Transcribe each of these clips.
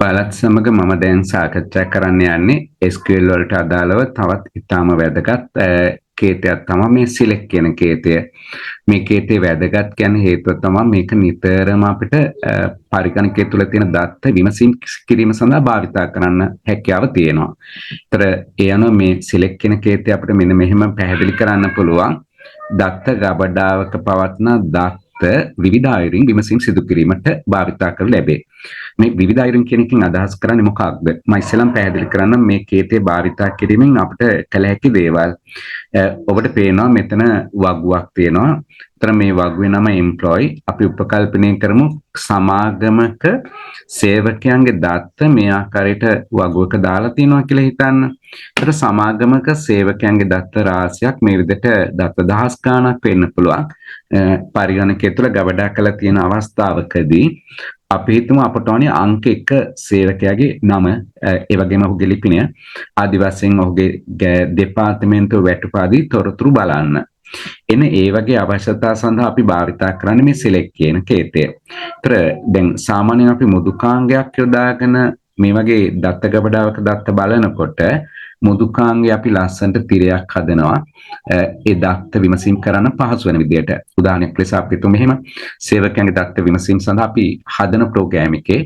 ඔයාලත් සමග මම දැන් සාකච්ඡා කරන්න යන්නේ SQL වලට අදාළව තවත් ඉතාම වැදගත් කේතයක් තමයි මේ select කියන කේතය. මේ කේතේ වැදගත් කියන හේතුව තමයි මේක නිතරම අපිට පරිගණකය තුළ තියෙන දත්ත විමසීම් කිරීම සඳහා භාවිතා කරන්න හැකියාව තියෙනවා. ඒතර ඒ අනුව මේ select කියන කේතය අපිට මෙන්න මෙහෙම පැහැදිලි කරන්න පුළුවන්. දත්ත ගබඩාවක පවත්න දත්ත විවිධ අයුරින් විමසීම් සිදු කිරීමට භාවිතා කරනු ලැබේ. මේ විවිධ අයුරින් කියන එකෙන් අදහස් කරන්නේ මොකක්ද? මම ඉස්සෙල්ලාම පැහැදිලි කරන්නම් මේ කේතේ භාවිතා කිරීමෙන් අපිට කළ හැකි දේවල්. ඔබට පේනවා මෙතන වගුවක් තියෙනවා. එතන මේ වගුවේ නම employee. අපි උපකල්පනය කරමු සමාගමක සේවකයන්ගේ දත්ත මේ ආකාරයට වගුවක දාලා තියෙනවා කියලා හිතන්න. ඒතර සමාගමක සේවකයන්ගේ දත්ත රාශියක් මේ විදිහට දත්ත දහස් ගණනක් වෙන්න පුළුවන්. පරිගණකය තුළ ගබඩා කරලා තියෙන අවස්ථාවකදී අපි හිතමු අපට ඕනේ අංක 1 සේවකයාගේ නම ඒ වගේම ඔහුගේ ලිපිනය ආදි වශයෙන් ඔහුගේ දෙපාර්තමේන්තුව වැටුපාදී තොරතුරු බලන්න. එන ඒ වගේ අවශ්‍යතා සඳහා අපි භාවිතා කරන්නේ මේ select කියන කේතය. ඒතර දැන් සාමාන්‍යයෙන් අපි මුදුකාංගයක් යොදාගෙන මේ වගේ දත්ත ගබඩාවක දත්ත බලනකොට මුදුකාංගය අපි ලස්සනට තිරයක් හදනවා. ඒ දත්ත විමසීම් කරන්න පහසු වෙන විදිහට. උදාහරණයක් ලෙස අපි තුමු මෙහෙම සේවකයන්ගේ දත්ත විමසීම් සඳහා අපි හදන ප්‍රෝග්‍රෑම් එකේ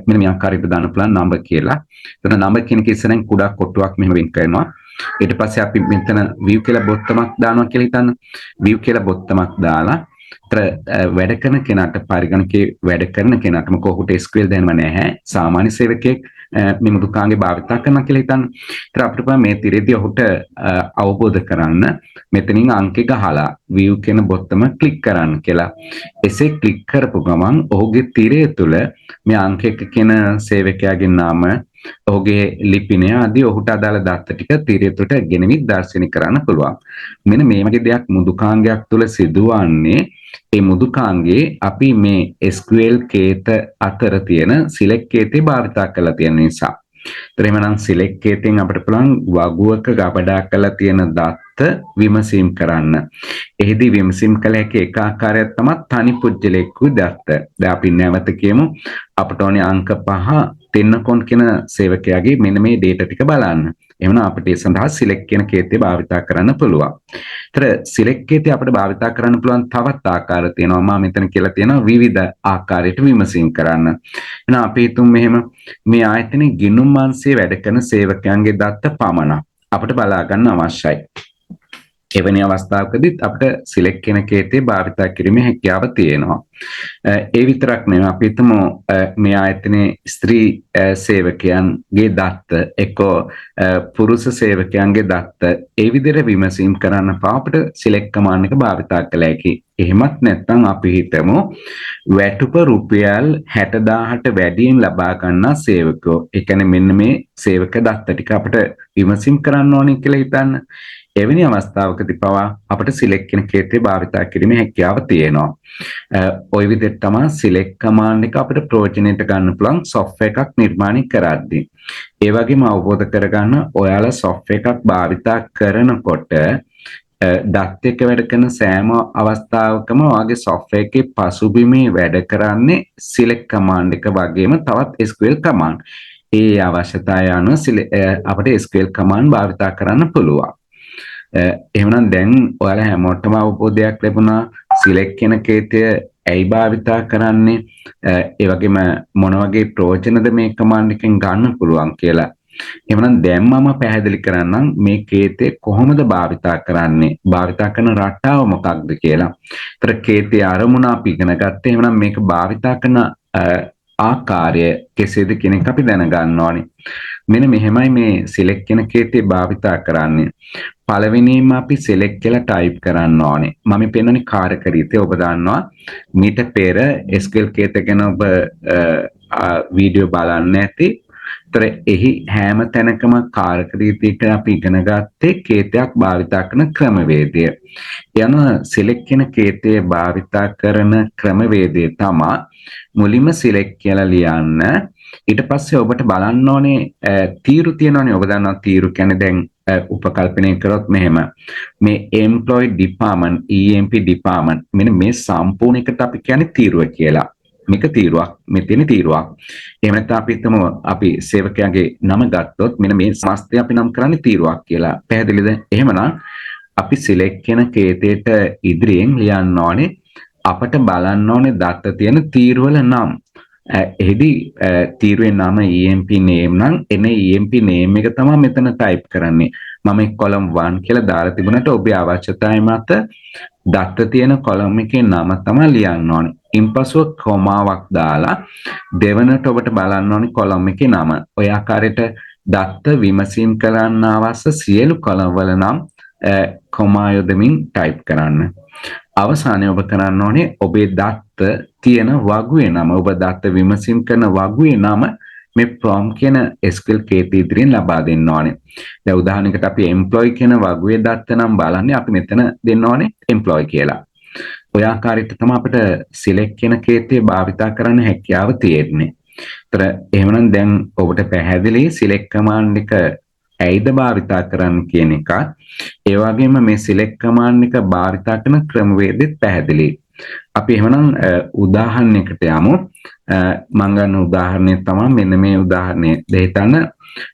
මෙන්න මේ ආකාරයට දාන්න පුළුවන් number කියලා. එතන number කියන එක ඉස්සරහින් කුඩා කොටුවක් මෙහෙම වෙන් කරනවා. ඊට පස්සේ අපි මෙතන view කියලා බොත්තමක් දානවා කියලා හිතන්න. view කියලා බොත්තමක් දාලා වැඩ කරන කෙනාට පරිගණකේ වැඩ කරන කෙනාට මොකද ඔහුට SQL දැනුම නැහැ. සාමාන්‍ය සේවකයෙක් මේ මුදුකාංගේ භාවිතා කරනවා කියලා හිතන්න. ඒතර අපිට පුළුවන් මේ තිරේදී ඔහුට අවබෝධ කරන්න මෙතනින් අංකේ ගහලා view කියන බොත්තම ක්ලික් කරන්න කියලා. එසේ ක්ලික් කරපු ගමන් ඔහුගේ තිරය තුළ මේ අංක 1 කියන සේවකයාගේ නම ඔහුගේ ලිපිනය ආදී ඔහුට අදාළ දත්ත ටික තිරය තුළට ගෙනවිත් දර්ශනය කරන්න පුළුවන්. මෙන්න මේ වගේ දෙයක් මුදුකාංගයක් තුළ සිදුවන්නේ ඒ මුදුකාංගේ අපි මේ SQL කේත අතර තියෙන select කේතේ භාවිතා කරලා තියෙන නිසා. ඒතර එහෙනම් select කේතෙන් අපිට පුළුවන් වගුවක ගබඩා කරලා තියෙන දත්ත විමසීම් කරන්න. එහිදී විමසීම් කළ හැකි එක ආකාරයක් තමයි තනි පුජ්‍යලෙක්ගේ දත්ත. දැන් අපි නැවත කියමු අපට ඕනේ අංක 5 තෙන්නකොන් කියන සේවකයාගේ මෙන්න මේ data ටික බලන්න. එහෙනම් අපිට ඒ සඳහා select කියන කේතය භාවිතා කරන්න පුළුවන්. ඒතර select කේතය අපිට භාවිතා කරන්න පුළුවන් තවත් ආකාර තියෙනවා. මම මෙතන කියලා තියෙනවා විවිධ ආකාරයට විමසීම් කරන්න. එහෙනම් අපි හිතමු මෙහෙම මේ ආයතනයේ ගිණුම් අංශයේ වැඩ කරන සේවකයන්ගේ දත්ත පමණක් අපිට බලා ගන්න අවශ්‍යයි. එවැනි අවස්ථාවකදීත් අපිට select කියන කේතය භාවිතා කිරීමේ හැකියාව තියෙනවා. ඒ විතරක් නෙවෙයි අපි හිතමු මේ ආයතනයේ ස්ත්‍රී සේවකයන්ගේ දත්ත එක්කෝ පුරුෂ සේවකයන්ගේ දත්ත ඒ විදිහට විමසීම් කරන්න අපිට select command එක භාවිතා කළ හැකියි. එහෙමත් නැත්නම් අපි හිතමු වැටුප රුපියල් 60000ට වැඩියෙන් ලබා ගන්නා සේවකයෝ. ඒ කියන්නේ මෙන්න මේ සේවක දත්ත ටික අපිට විමසීම් කරන්න ඕනේ කියලා හිතන්න. එවැනි අවස්ථාවකදී පවා අපිට select කියන කේතය භාවිතා කිරීමේ හැකියාව තියෙනවා. ওই විදිහට තමයි select command එක අපිට ප්‍රයෝජනෙට ගන්න පුළුවන් software එකක් නිර්මාණය කරද්දී. ඒ වගේම අවබෝධ කරගන්න ඔයාලා software එකක් භාවිතා කරනකොට දත් එක්ක වැඩ කරන සෑම අවස්ථාවකම ඔයාගේ software එකේ පසුබිමේ වැඩ කරන්නේ select command එක වගේම තවත් SQL command. ඒ අවශ්‍යතාවය අනුව අපිට SQL command භාවිතා කරන්න පුළුවන්. එහෙමනම් දැන් ඔයාලා හැමෝටම අවබෝධයක් ලැබුණා select කියන කේතය ඇයි භාවිතා කරන්නේ ඒ වගේම මොන වගේ ප්‍රයෝජනද මේ command එකෙන් ගන්න පුළුවන් කියලා. එහෙනම් දැන් මම පැහැදිලි කරන්නම් මේ කේතය කොහොමද භාවිතා කරන්නේ භාවිතා කරන රටාව මොකක්ද කියලා. ඒතර කේතයේ අරමුණ අපි ඉගෙන ගත්තා. එහෙනම් මේක භාවිතා කරන ආකාරය කෙසේද කියන එක අපි දැනගන්න ඕනේ. මෙන්න මෙහෙමයි මේ select කියන කේතය භාවිතා කරන්නේ. පළවෙනිම අපි select කියලා type කරන්න ඕනේ. මම පෙන්නන්නේ කාර්යක රීතිය ඔබ දන්නවා. මීට පෙර SQL කේත ගැන ඔබ වීඩියෝ බලන්න ඇති. ඒතර එහි හැම තැනකම කාර්යක රීතියක අපි ඉගෙන ගත්තේ කේතයක් භාවිතා කරන ක්‍රමවේදය. යන select කියන කේතය භාවිතා කරන ක්‍රමවේදය තමයි මුලින්ම select කියලා ලියන්න. ඊට පස්සේ ඔබට බලන්න ඕනේ තීරු තියෙනවානේ. ඔබ දන්නවා තීරු කියන්නේ දැන් උපකල්පනය කරොත් මෙහෙම මේ employee department EMP department මෙන්න මේ සම්පූර්ණ එකට අපි කියන්නේ තීරුව කියලා. මේක තීරුවක් මේ තියෙන තීරුවක්. එහෙම නැත්නම් අපි හිතමු අපි සේවකයාගේ නම ගත්තොත් මෙන්න මේ සමස්තය අපි නම් කරන්නේ තීරුවක් කියලා. පැහැදිලිද? එහෙමනම් අපි සිලෙක්ට් කියන කේතයට ඉදිරියෙන් ලියන්න ඕනේ අපට බලන්න ඕනේ දත්ත තියෙන තීරුවල නම්. එහිදී තීරුවේ නම EMP name නම් එනේ EMP name එක තමයි මෙතන ටයිප් කරන්නේ. මම කොලම් 1 කියලා දාලා තිබුණාට ඔබේ අවශ්‍යතාවය මත දත්ත තියෙන කොලම් එකේ නම තමයි ලියන්න ඕනේ. ඉන්පසුව කොමාවක් දාලා දෙවනට ඔබට බලන්න ඕනේ කොලම් එකේ නම. ඔය ආකාරයට දත්ත විමසීම් කරන්න අවශ්‍ය සියලු කොලම් වල නම් කොමා යොදමින් ටයිප් කරන්න. අවසානයේ ඔබ කරන්න ඕනේ ඔබේ දත්ත තියෙන වගුවේ නම, ඔබ දත්ත විමසීම් කරන වගුවේ නම මේ prompt කියන SQL කේතය ඉදිරියෙන් ලබා දෙන්න ඕනේ. දැන් උදාහරණයකට අපි employee කියන වගුවේ දත්ත නම් බලන්නේ අපි මෙතන දෙන්න ඕනේ employee කියලා. ඔය ආකාරයට තමයි අපිට select කියන කේතය භාවිතා කරන්න හැකියාව තියෙන්නේ. ඒතර එහෙමනම් දැන් ඔබට පැහැදිලි select command එක ඇයිද භාවිතා කරන්න කියන එක. ඒ වගේම මේ select command එක භාවිතා කරන ක්‍රමවේදෙත් පැහැදිලි. අපි එහෙමනම් උදාහරණයකට යමු. මම ගන්න උදාහරණය තමයි මෙන්න මේ උදාහරණය. දෙහිතන්න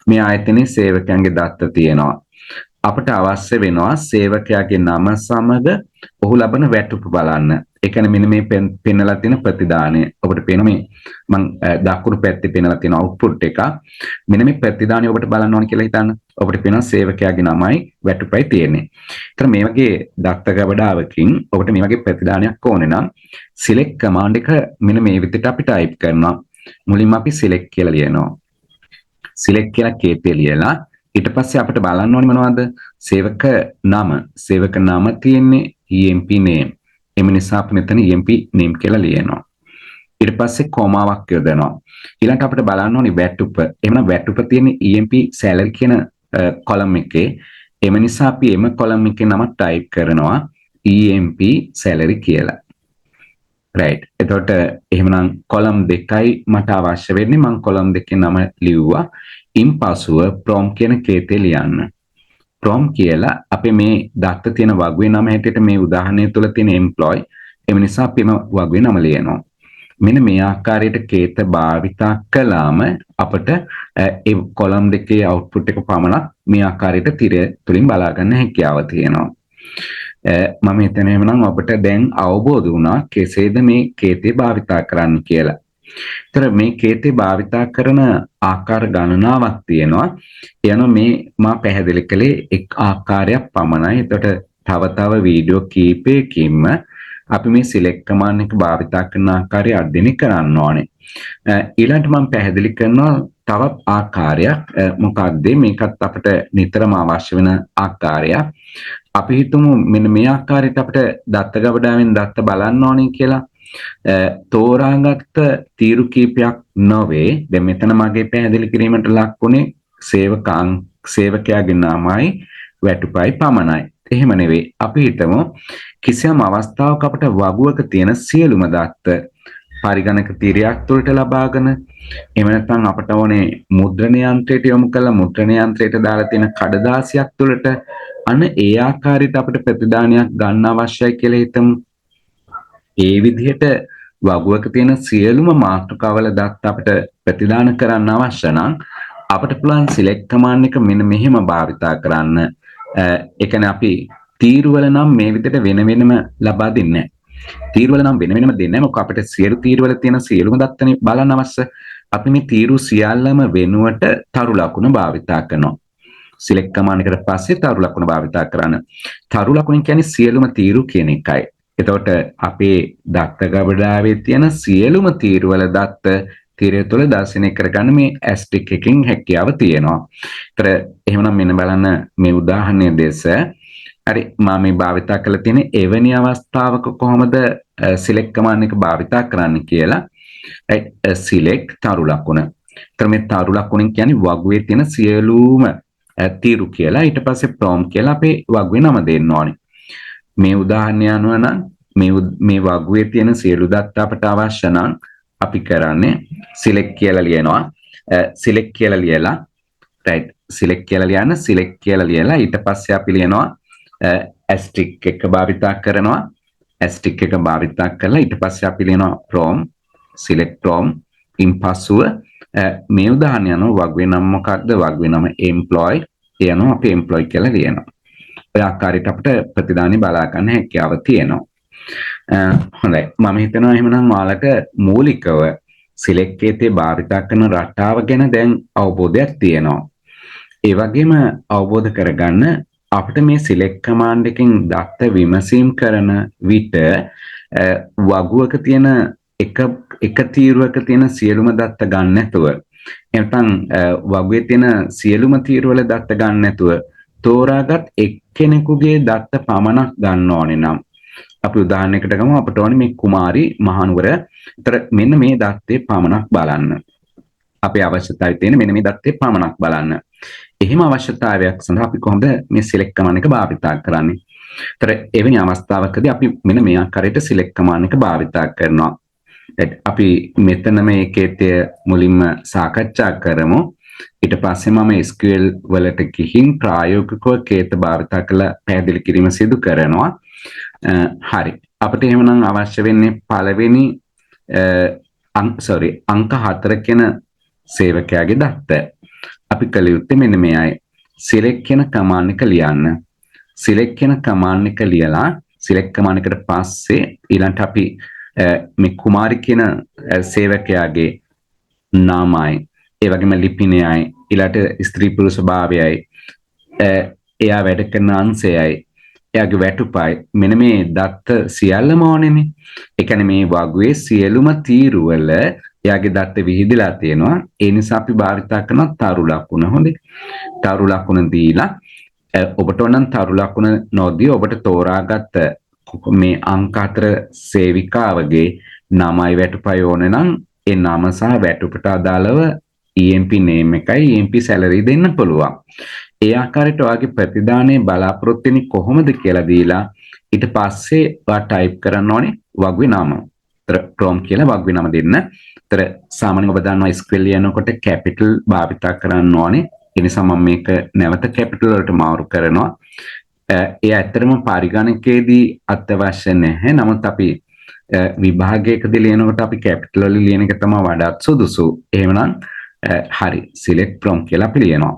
මේ ආයතනයේ සේවකයන්ගේ දත්ත තියෙනවා. අපට අවශ්‍ය වෙනවා සේවකයාගේ නම සමග ඔහු ලබන වැටුප බලන්න. ඒ කියන්නේ මෙන්න මේ පෙන්නලා තියෙන ප්‍රතිදානය. ඔබට පේන මේ මම දකුණු පැත්තේ පෙන්නලා තියෙන අවුට්පුට් එක. මෙන්න මේ ප්‍රතිදානය ඔබට බලන්න ඕන කියලා හිතන්න. ඔබට පේනවා සේවකයාගේ නමයි වැටුපයි තියෙන්නේ. ඒතර මේ වගේ දත්ත ගබඩාවකින් ඔබට මේ වගේ ප්‍රතිදානයක් ඕනේ නම් select command එක මෙන්න මේ විදිහට අපි type කරනවා. මුලින්ම අපි select කියලා ලියනවා. select කියලා කේතේ ලියලා ඊට පස්සේ අපිට බලන්න ඕනේ මොනවද? සේවක නම තියෙන්නේ EMP name. එම නිසා අපි මෙතන EMP name කියලා ලියනවා. ඊට පස්සේ කොමාවක් යොදනවා. ඊළඟට අපිට බලන්න ඕනේ වැටුප. එහෙනම් වැටුප තියෙන්නේ EMP salary කියන කොලම් එකේ. එම නිසා අපි එම කොලම් එකේ නම ටයිප් කරනවා EMP salary කියලා. right. එතකොට එහෙමනම් කොලම් දෙකයි මට අවශ්‍ය වෙන්නේ. මම කොලම් දෙකේ නම ලිව්වා. ඉන්පසුව prompt කියන කේතේ ලියන්න. prompt කියලා අපි මේ දත්ත තියෙන වගුවේ නම හැටියට මේ උදාහරණය තුළ තියෙන employee. එම නිසා අපි මේ වගුවේ නම ලියනවා. මෙන්න මේ ආකාරයට කේත භාවිතා කළාම අපට ඒ කොලම් දෙකේ output එක පමණක් මේ ආකාරයට තිරය තුලින් බලා ගන්න හැකියාව තියෙනවා. මම හිතන්නේ එහෙනම් අපට දැන් අවබෝධ වුණා කෙසේද මේ කේතේ භාවිතා කරන්න කියලා. ඒතර මේ කේතේ භාවිතා කරන ආකාර ගණනාවක් තියෙනවා. එන මේ මා පැහැදිලි කළේ එක් ආකාරයක් පමණයි. එතකොට තව වීඩියෝ කීපයකින්ම අපි මේ select command එක භාවිතා කරන ආකාරය අධ්‍යයනය කරන්න ඕනේ. ඊළඟට මම පැහැදිලි කරනවා තවත් ආකාරයක්. මොකක්ද මේකත් අපිට නිතරම අවශ්‍ය වෙන ආකාරයක්. අපි හිතමු මෙන්න මේ ආකාරයට අපිට දත්ත ගබඩාවෙන් දත්ත බලන්න ඕනේ කියලා. තෝරාගත්ත තීරු කීපයක් නොවේ. දැන් මෙතන මගේ පැහැදිලි කිරීමට ලක්ුණේ සේවකයාගේ නමයි වැටුපයි පමණයි. එහෙම නෙවෙයි. අපි හිතමු කිසියම් අවස්ථාවක අපට වගුවක තියෙන සියලුම දත්ත පරිගණක තීරයක් තුළට ලබාගෙන එහෙම නැත්නම් අපට ඕනේ මුද්‍රණ යන්ත්‍රයට යොමු කළ මුද්‍රණ යන්ත්‍රයට දාලා තියෙන කඩදාසියක් තුළට අන්න ඒ ආකාරයට අපිට ප්‍රතිදානයක් ගන්න අවශ්‍යයි කියලා හිතමු. ඒ විදිහට වගුවක තියෙන සියලුම මාතෘකාවල දත්ත අපිට ප්‍රතිදාන කරන්න අවශ්‍ය නම් අපිට පුළුවන් select command එක මෙන්න මෙහෙම භාවිතා කරන්න. ඒ කියන්නේ අපි තීරුවල නම් මේ විදිහට වෙන වෙනම ලබා දෙන්නේ නැහැ. තීරුවල නම් වෙන වෙනම දෙන්නේ නැහැ. මොකද අපිට සියලු තීරුවල තියෙන සියලුම දත්තනේ බලන්න අවශ්‍ය. අපි මේ තීරු සියල්ලම වෙනුවට තරු ලකුණ භාවිතා කරනවා. select command එකට පස්සේ තරු ලකුණ භාවිතා කරන්න. තරු ලකුණ කියන්නේ සියලුම තීරු කියන එකයි. එතකොට අපේ දත්ත ගබඩාවේ තියෙන සියලුම තීරුවල දත්ත තීරය තුළ දර්ශනය කරගන්න මේ asterisk එකකින් හැකියාව තියෙනවා. ඒතර එහෙමනම් මෙන්න බලන්න මේ උදාහරණය දෙස. හරි මම මේ භාවිතා කරලා තියෙන එවැනි අවස්ථාවක කොහොමද select command එක භාවිතා කරන්න කියලා. right select තරු ලකුණ. ඒතර මේ තරු ලකුණ කියන්නේ වගුවේ තියෙන සියලුම තීරු කියලා. ඊට පස්සේ prompt කියලා අපේ වගුවේ නම දෙන්න ඕනේ. මේ උදාහරණය අනුව නම් මේ වගුවේ තියෙන සියලු දත්ත අපට අවශ්‍ය නම් අපි කරන්නේ select කියලා ලියනවා. select කියලා ලියලා right select කියලා ලියන්න select කියලා ලියලා ඊට පස්සේ අපි ලියනවා asterisk එක භාවිතා කරනවා. asterisk එක භාවිතා කරලා ඊට පස්සේ අපි ලියනවා prompt select from ඉන්පසුව මේ උදාහරණය අනුව වගුවේ නම මොකක්ද? වගුවේ නම employee. ඒ අනුව අපි employee කියලා ලියනවා. ඔය ආකාරයට අපිට ප්‍රතිදානෙ බලා ගන්න හැකියාව තියෙනවා. හොඳයි. මම හිතනවා එහෙමනම් ඔයාලට මූලිකව select කේතේ භාවිතා කරන රටාව ගැන දැන් අවබෝධයක් තියෙනවා. ඒ වගේම අවබෝධ කරගන්න අපිට මේ select command එකෙන් දත්ත විමසීම් කරන විට වගුවක තියෙන එක තීරුවක තියෙන සියලුම දත්ත ගන්න නැතුව නැත්නම් වගුවේ තියෙන සියලුම තීරුවල දත්ත ගන්න නැතුව තෝරාගත් එක්කෙනෙකුගේ දත්ත පමණක් ගන්න ඕනේ නම් අපි උදාහරණයකට ගමු අපට ඕනේ මේ කුමාරි මහනුවර. ඒතර මෙන්න මේ දත්තේ පමණක් බලන්න. අපේ අවශ්‍යතාවය තියෙන මෙන්න මේ දත්තේ පමණක් බලන්න. එහෙම අවශ්‍යතාවයක් සඳහා අපි කොහොමද මේ select command එක භාවිතා කරන්නේ? ඒතර එවැනි අවස්ථාවකදී අපි මෙන්න මේ ආකාරයට select command එක භාවිතා කරනවා. අපි මෙතන මේ කේතය මුලින්ම සාකච්ඡා කරමු. ඊට පස්සේ මම SQL වලට ගිහින් ප්‍රායෝගිකව කේත භාවිතා කරලා පැහැදිලි කිරීම සිදු කරනවා. හරි. අපිට එහෙමනම් අවශ්‍ය වෙන්නේ පළවෙනි අංක 4 කියන සේවකයාගේ දත්ත. අපි කළ යුත්තේ මෙන්න මේයි. select කියන command එක ලියන්න. select කියන command එක ලියලා select command එකට පස්සේ ඊළඟට අපි මේ කුමාරි කියන සේවකයාගේ නාමයි ඒ වගේම ලිපිනයයි ඊළඟට ස්ත්‍රී පුරුෂ භාවයයි එයා වැඩ කරන අංශයයි එයාගේ වැටුපයි මෙන්න මේ දත්ත සියල්ලම ඕනේනේ. ඒ කියන්නේ මේ වගුවේ සියලුම තීරු වල එයාගේ දත්ත විහිදලා තියෙනවා. ඒ නිසා අපි භාවිතා කරන තරු ලකුණ. හොඳයි. තරු ලකුණ දීලා ඔබට ඕන තරු ලකුණ නොදී ඔබට තෝරාගත්ත මේ අංක 4 සේවිකාවගේ නමයි වැටුපයි ඕන නම් ඒ නම සහ වැටුපට අදාළව EMP name එකයි EMP salary දෙන්න පුළුවන්. ඒ ආකාරයට ඔයාගේ ප්‍රතිදානයේ බලාපොරොත්තු වෙන්නේ කොහොමද කියලා දීලා ඊට පස්සේ ඔයා ටයිප් කරන්න ඕනේ වගුවේ නම. prompt කියලා වගුවේ නම දෙන්න. ඒතර සාමාන්‍යයෙන් ඔබ දන්නවා SQL ලියනකොට capital භාවිත කරන්න ඕනේ. ඒ නිසා මම මේක නැවත capital වලට මාරු කරනවා. ඒ ඇත්තටම පරිගණකයේදී අත්‍යවශ්‍ය නැහැ. නමුත් අපි විභාගයකදී ලියනකොට අපි capital වලින් ලියන එක තමයි වඩාත් සුදුසු. එහෙමනම් හරි select from කියලා අපි ලියනවා.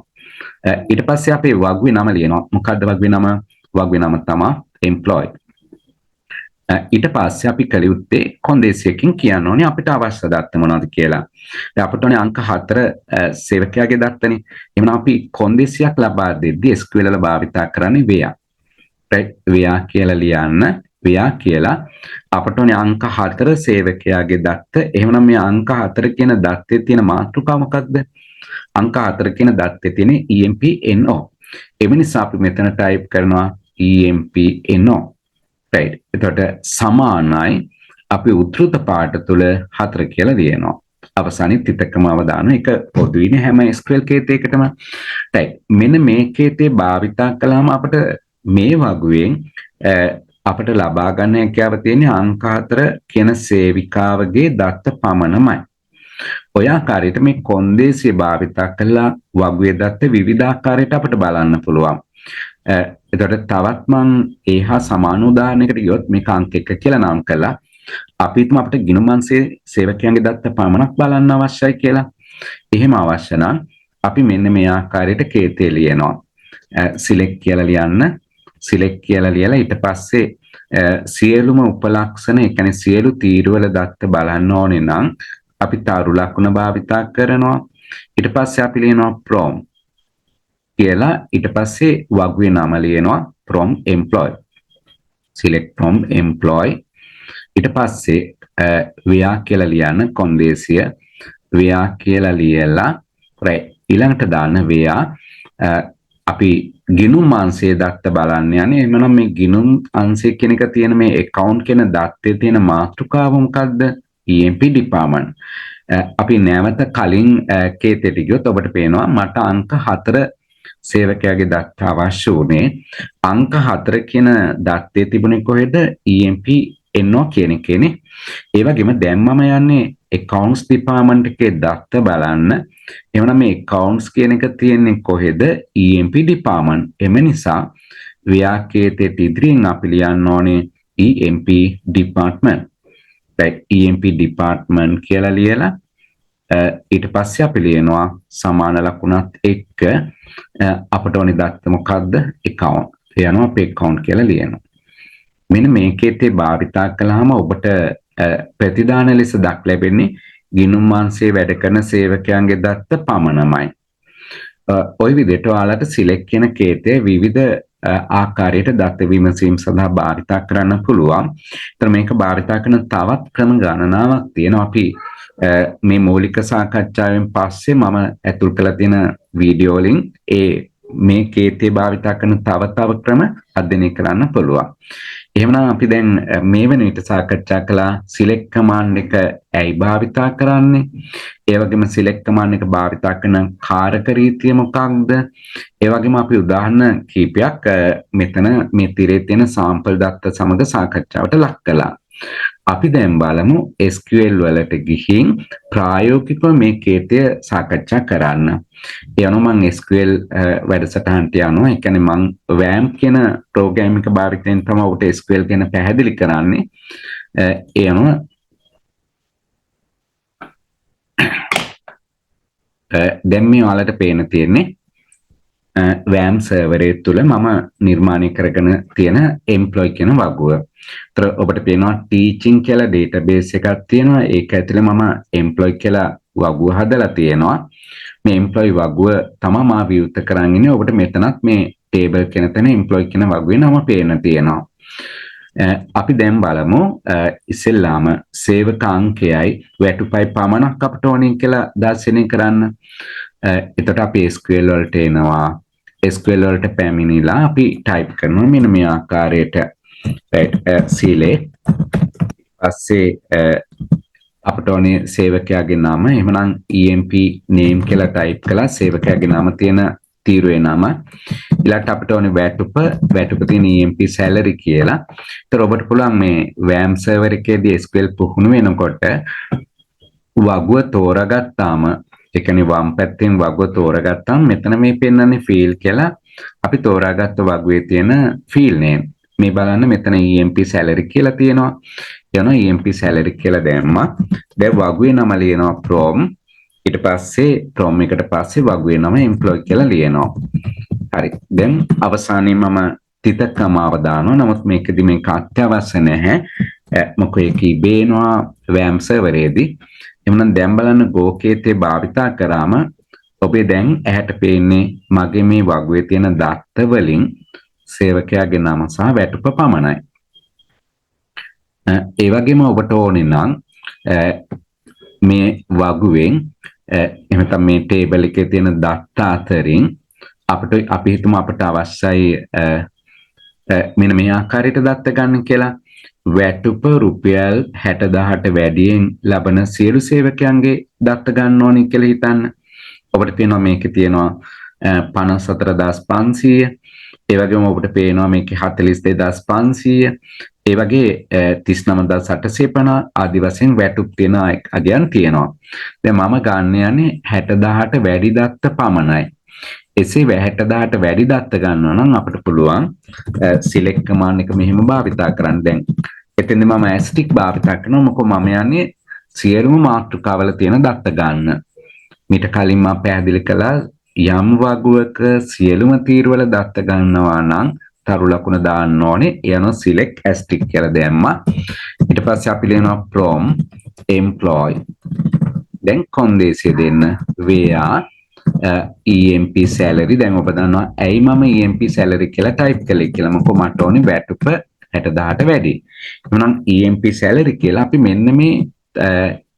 ඊට පස්සේ අපි වගුවේ නම ලියනවා. මොකද්ද වගුවේ නම? වගුවේ නම තමයි employee. ඊට පස්සේ අපි කළ යුත්තේ කොන්දේසියකින් කියන්න ඕනේ අපිට අවශ්‍ය දත්ත මොනවද කියලා. දැන් අපිට ඕනේ අංක 4 සේවකයාගේ දත්තනේ. එහෙනම් අපි කොන්දේසියක් ලබා දෙද්දී SQL වල භාවිත කරන්නේ where. right where කියලා ලියන්න. where කියලා අපිට ඕනේ අංක 4 සේවකයාගේ දත්ත. එහෙනම් මේ අංක 4 කියන දත්තේ තියෙන මාතෘකාව මොකක්ද? අංක 4 කියන දත්තේ තියෙන EMP NO. ඒ නිසා අපි මෙතන ටයිප් කරනවා EMP NO. right එතකොට සමානයි අපි උද්දෘත පාඩ තුල 4 කියලා ලියනවා. අවසානයේ තිතකමව දාන එක පොදුයිනේ හැම SQL කේතයකටම. right මෙන්න මේ කේතේ භාවිතා කළාම අපිට මේ වගුවෙන් අපිට ලබා ගන්න හැකියාව තියෙන අංක 4 කියන සේවිකාවගේ දත්ත පමණමයි. ඔය ආකාරයට මේ කොන්දේසිය භාවිතා කළා වගුවේ දත්ත විවිධාකාරයට අපිට බලන්න පුළුවන්. එතකොට තවත් මම ඒහා සමාන උදාහරණයකට ගියොත් මේක අංක 1 කියලා නම් කළා. අපිටම අපිට ගිණුම් අංශයේ සේවකයන්ගේ දත්ත පමණක් බලන්න අවශ්‍යයි කියලා. එහෙම අවශ්‍ය නම් අපි මෙන්න මේ ආකාරයට කේතේ ලියනවා. select කියලා ලියන්න. select කියලා ලියලා ඊට පස්සේ සියලුම උපලක්ෂණ ඒ කියන්නේ සියලු තීරුවල දත්ත බලන්න ඕනේ නම් අපි තරු ලකුණ භාවිතා කරනවා. ඊට පස්සේ අපි ලියනවා from කියලා ඊට පස්සේ වගුවේ නම ලියනවා from employee. select from employee ඊට පස්සේ where කියලා ලියන්න කොන්දේසිය where කියලා ලියලා right ඊළඟට දාන්න where අපි ගිණුම් අංශයේ දත්ත බලන්න යන්නේ. එhmenan මේ ගිණුම් අංශය කියන එක තියෙන මේ account කියන දත්තේ තියෙන මාතෘකාව මොකද්ද? EMP department. අපි නැවත කලින් කේතෙට ගියොත් ඔබට පේනවා මට අංක 4 සේවකයාගේ දත්ත අවශ්‍ය වුණේ. අංක 4 කියන දත්තේ තිබුණේ කොහෙද? EMP NO කියන එකනේ. ඒ වගේම දැන් මම යන්නේ accounts department එකේ දත්ත බලන්න. එහෙනම් මේ accounts කියන එක තියෙන්නේ කොහෙද? EMP department. එම නිසා ව්‍යාකේතේ ඉදිරියෙන් අපි ලියන්න ඕනේ EMP department. like EMP department කියලා ලියලා ඊට පස්සේ අපි ලියනවා සමාන ලකුණත් එක්ක අපට ඕනි දත්ත මොකද්ද account. එනවා අපි account කියලා ලියනවා. මෙන්න මේකේ භාවිතා කළාම ඔබට ප්‍රතිදාන ලෙස දක් ලැබෙන්නේ ගිණුම් මාංශයේ වැඩ කරන සේවකයන්ගේ දත්ත පමණමයි. ওই විදිහට ඔයාලට select කියන කේතය විවිධ ආකාරයට දත්ත විමසීම් සඳහා භාවිතා කරන්න පුළුවන්. ඒතර මේක භාවිතා කරන තවත් ක්‍රම ගණනාවක් තියෙනවා. අපි මේ මූලික සාකච්ඡාවෙන් පස්සේ මම ඇතුල් කළ තියෙන වීඩියෝ වලින් මේ කේතය භාවිතා කරන තව ක්‍රම අධ්‍යයනය කරන්න පුළුවන්. එහෙමනම් අපි දැන් මේ වෙන විට සාකච්ඡා කළා select command එක ඇයි භාවිතා කරන්නේ? ඒ වගේම select command එක භාවිතා කරන කාරක රීතිය මොකක්ද? ඒ වගේම අපි උදාහරණ කීපයක් මෙතන මේ තිරේ තියෙන sample දත්ත සමග සාකච්ඡාවට ලක් කළා. අපි දැන් බලමු SQL වලට ගිහින් ප්‍රායෝගිකව මේ කේතය සාකච්ඡා කරන්න. යනවා මම SQL වැඩසටහනට යනවා. ඒ කියන්නේ මම WAMP කියන ප්‍රෝග්‍රෑම් එක භාවිතයෙන් තමයි ඔබට SQL ගැන පැහැදිලි කරන්නේ. යනවා දැන් මේ ඔයාලට පේන තියෙන්නේ WAMP සර්වරය තුල මම නිර්මාණය කරගෙන තියෙන employee කියන වගුව. ඒතර ඔබට පේනවා teaching කියලා database එකක් තියෙනවා. ඒක ඇතුලේ මම employee කියලා වගුව හදලා තියෙනවා. මේ employee වගුව තමයි මා විවෘත කරන් ඉන්නේ. ඔබට මෙතනත් මේ table කියන තැන employee කියන වගුවේ නම පේන්න තියෙනවා. අපි දැන් බලමු ඉස්සෙල්ලාම සේවක අංකයයි වැටුපයි පමණක් අපට ඕනේ කියලා දැర్శණය කරන්න. එතකොට අපි SQL වලට එනවා. SQL වලට පැමිණිලා අපි type කරනවා මෙන්න මේ ආකාරයට select පස්සේ අපට ඕනේ සේවකයාගේ නම. එහෙමනම් EMP name කියලා type කළා. සේවකයාගේ නම තියෙන තීරුවේ නම. ඊළඟට අපට ඕනේ වැටුප තියෙන EMP salary කියලා. ඒතර ඔබට පුළුවන් මේ WAMP server එකේදී SQL පුහුණු වෙනකොට වගුව තෝරාගත්තාම ඒ කියන්නේ වම් පැත්තෙන් වගුව තෝරාගත්තාම මෙතන මේ පෙන්වන්නේ field කියලා අපි තෝරාගත්ත වගුවේ තියෙන field name. මේ බලන්න මෙතන EMP salary කියලා තියෙනවා. යනවා EMP salary කියලා දැම්මා. දැන් වගුවේ නම ලියනවා from. ඊට පස්සේ from එකට පස්සේ වගුවේ නම employee කියලා ලියනවා. හරි. දැන් අවසානයේ මම තිතකමාව දානවා. නමුත් මේකෙදි මේක අත්‍යවශ්‍ය නැහැ. මොකද ඒක ඉබේනවා WAMP server එකේදී. එමුනම් දැන් බලන්න go කේතේ භාවිතා කරාම ඔබේ දැන් ඇහැට පේන්නේ මගේ මේ වගුවේ තියෙන දත්ත වලින් සේවකයාගේ නම සහ වැටුප පමණයි. ඒ වගේම ඔබට ඕනේ නම් මේ වගුවෙන් එහෙනම් මේ ටේබල් එකේ තියෙන දත්ත අතරින් අපි හිතමු අපට අවශ්‍යයි මෙන්න මේ ආකාරයට දත්ත ගන්න කියලා. වැටුප රුපියල් 60000ට වැඩියෙන් ලබන සියලු සේවකයන්ගේ දත්ත ගන්න ඕනි කියලා හිතන්න. ඔබට පේනවා මේකේ තියෙනවා 54500. ඒ වගේම ඔබට පේනවා මේකේ 42500. ඒ වගේ 39850 ආදි වශයෙන් වැටුප් තියෙන අගයන් තියෙනවා. දැන් මම ගන්න යන්නේ 60000ට වැඩි දත්ත පමණයි. එසේ 60000ට වැඩි දත්ත ගන්නවා නම් අපිට පුළුවන් select command එක මෙහෙම භාවිතා කරන්න. දැන් එතෙන්ද මම asterisk භාවිතා කරනවා. මොකද මම යන්නේ සියලුම මාතෘකාවල තියෙන දත්ත ගන්න. මීට කලින් මම පැහැදිලි කළා යම් වගුවක සියලුම තීරවල දත්ත ගන්නවා නම් තරු ලකුණ දාන්න ඕනේ. යනවා select asterisk කියලා දැම්මා. ඊට පස්සේ අපි ලියනවා from employee. දැන් කොන්දේසිය දෙන්න where EMP salary. දැන් ඔබ දන්නවා ඇයි මම EMP salary කියලා type කළේ කියලා. මොකද මට ඕනේ වැටුප 60000ට වැඩි. එහෙනම් EMP salary කියලා අපි මෙන්න මේ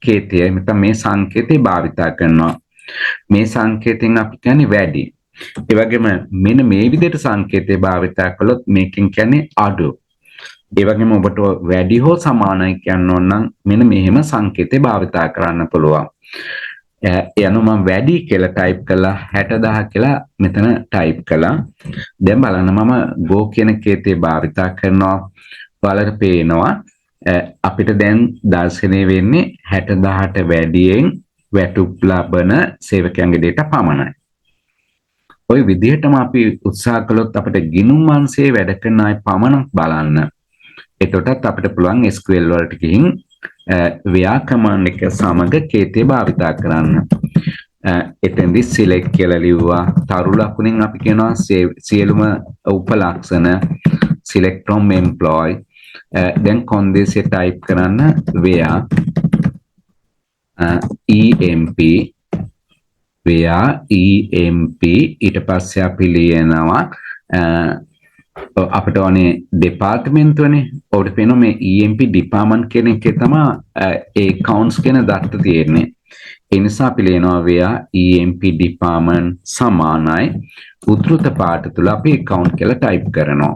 කේතය නැත්නම් මේ සංකේතය භාවිතා කරනවා. මේ සංකේතයෙන් අපි කියන්නේ වැඩි. ඒ වගේම මෙන්න මේ විදිහට සංකේතය භාවිතා කළොත් මේකෙන් කියන්නේ අඩු. ඒ වගේම ඔබට වැඩි හෝ සමානයි කියන්න ඕන නම් මෙන්න මෙහෙම සංකේතය භාවිතා කරන්න පුළුවන්. යනවා මම වැඩි කියලා type කළා 60000 කියලා මෙතන type කළා. දැන් බලන්න මම go කියන කේතේ භාවිතා කරනවා. ඔයාලට පේනවා අපිට දැන් දැర్శණය වෙන්නේ 60000ට වැඩියෙන් වැටුප් ලබන සේවකයන්ගේ data පමණයි. ওই විදිහටම අපි උත්සාහ කළොත් අපිට ගිණුම් අංශයේ වැඩ කරන අය පමණක් බලන්න. එතකොටත් අපිට පුළුවන් SQL වලට ගිහින් ව්‍යාකමන් එක සමග කේතය භාවිතා කරන්න. එතෙන්දි සිලෙක්ට් කියලා ලිව්වා. තරු ලකුණෙන් අපි කියනවා සියලුම උපලක්ෂණ select from employee. දැන් කොන්දේසිය ටයිප් කරන්න where EMP ඊට පස්සේ අපි ලියනවා අපිට ඕනේ දෙපාර්තමේන්තුවනේ. ඔබට පේනවා මේ EMP ඩිපාර්ට්මන්ට් කියන එකේ තමයි ඒ accounts කියන දත්ත තියෙන්නේ. ඒ නිසා අපි ලියනවා where EMP ඩිපාර්ට්මන්ට් සමානයි උද්දෘත පාඨ තුල අපි account කියලා ටයිප් කරනවා.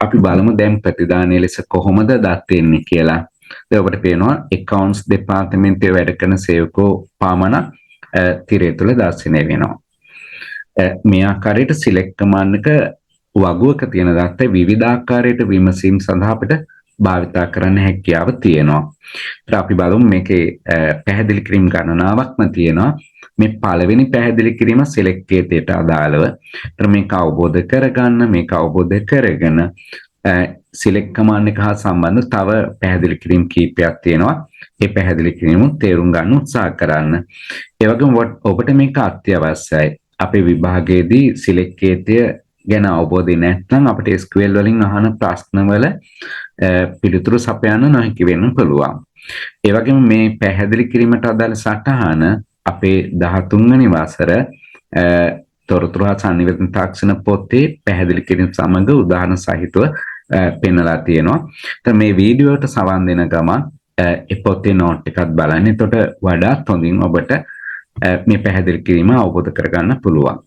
අපි බලමු දැන් ප්‍රතිදානයේ ලෙස කොහොමද දත් එන්නේ කියලා. දැන් ඔබට පේනවා accounts දෙපාර්තමේන්තුවේ වැඩ කරන සේවකෝ පමණක් තිරය තුල දැర్శණය වෙනවා. මේ ආකාරයට select command එක වගුවක තියෙන දත්ත විවිධාකාරයට විමසීම් සඳහා අපිට භාවිතා කරන්න හැකියාව තියෙනවා. ඊට අපි බලමු මේකේ පැහැදිලි කිරීම් ගණනාවක්ම තියෙනවා. මේ පළවෙනි පැහැදිලි කිරීම select කේතයට අදාළව. ඊට මේක අවබෝධ කරගන්න මේක අවබෝධ කරගෙන select command එක හා සම්බන්ධ තව පැහැදිලි කිරීම් කීපයක් තියෙනවා. ඒ පැහැදිලි කිරීම තේරුම් ගන්න උත්සාහ කරන්න. ඒ වගේම ඔබට මේක අත්‍යවශ්‍යයි. අපේ විභාගයේදී select කේතය ගැන අවබෝධය නැත්නම් අපිට SQL වලින් අහන ප්‍රශ්නවල පිළිතුරු සපයන්න නොහැකි වෙන්න පුළුවන්. ඒ වගේම මේ පැහැදිලි කිරීමට අදාළ සටහන අපේ 13 වෙනි වසර තොරතුරු හා සංනිවේදන තාක්ෂණ පොතේ පැහැදිලි කිරීම සමග උදාහරණ සහිතව පෙන්නලා තියෙනවා. ඉතින් මේ වීඩියෝවට සවන් දෙන ගමන් ඒ පොතේ නෝට් එකත් බලන්න. එතකොට වඩාත් හොඳින් ඔබට මේ පැහැදිලි කිරීම අවබෝධ කරගන්න පුළුවන්.